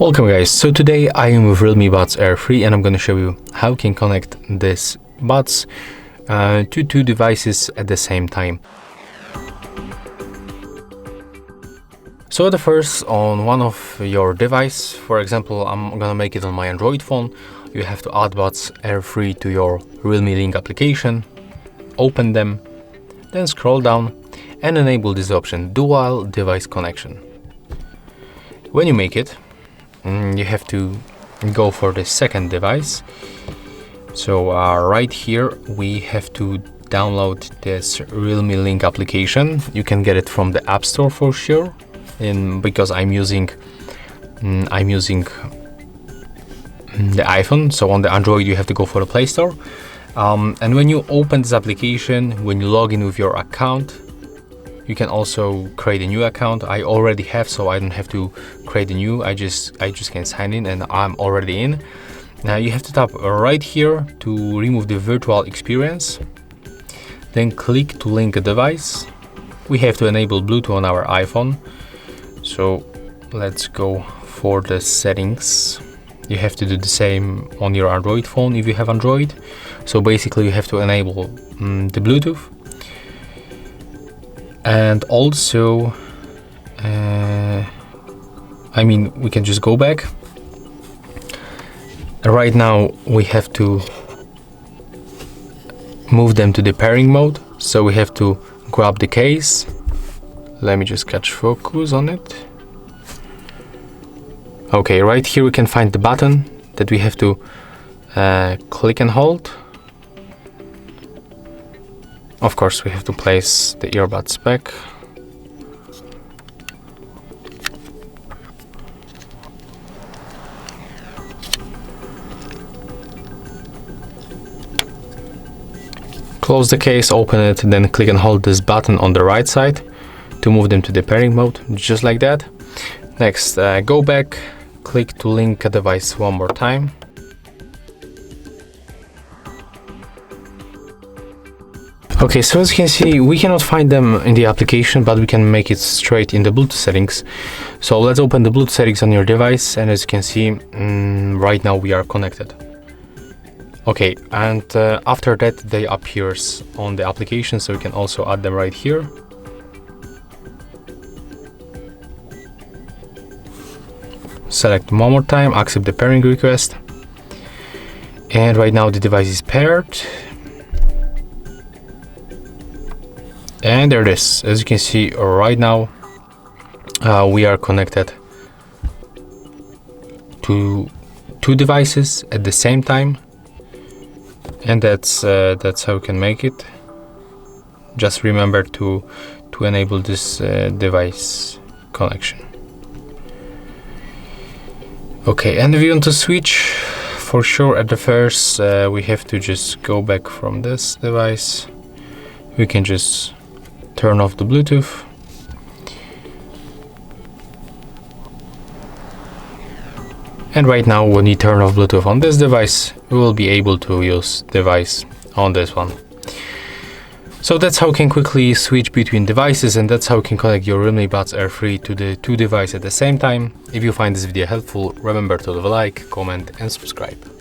Welcome guys, so today I am with Realme Buds Air 3 and I'm going to show you how you can connect this buds to two devices at the same time. So the first, on one of your device, for example I'm going to make it on my Android phone, you have to add Buds Air 3 to your Realme Link application, open them, then scroll down and enable this option, dual device connection. When you make it, you have to go for the second device. So right here we have to download this Realme Link application. You can get it from the App Store for sure, because I'm using the iPhone. So on the Android you have to go for the Play Store, and when you open this application, when you log in with your account, you can also create a new account. I already have, so I don't have to create a new. I just can sign in and I'm already in. Now you have to tap right here to remove the virtual experience. Then click to link a device. We have to enable Bluetooth on our iPhone. So let's go for the settings. You have to do the same on your Android phone if you have Android. So basically you have to enable the Bluetooth. And also, we can just go back. Right now we have to move them to the pairing mode. So we have to grab the case. Let me just catch focus on it. Okay, right here we can find the button that we have to click and hold. Of course, we have to place the earbuds back. Close the case, open it, then click and hold this button on the right side to move them to the pairing mode, just like that. Next, go back, click to link a device one more time. Okay, so as you can see, we cannot find them in the application, but we can make it straight in the Bluetooth settings. So let's open the Bluetooth settings on your device, and as you can see, right now we are connected. Okay, and after that they appears on the application, so we can also add them right here. Select one more time, accept the pairing request, and right now the device is paired. And there it is. As you can see right now, we are connected to two devices at the same time, and that's how you can make it. Just remember to enable this device connection. Okay, and if you want to switch, for sure at the first we have to just go back from this device. We can just turn off the Bluetooth. And right now when you turn off Bluetooth on this device, we will be able to use device on this one. So that's how you can quickly switch between devices, and that's how you can connect your Realme Buds Air 3 to the two devices at the same time. If you find this video helpful, remember to leave a like, comment and subscribe.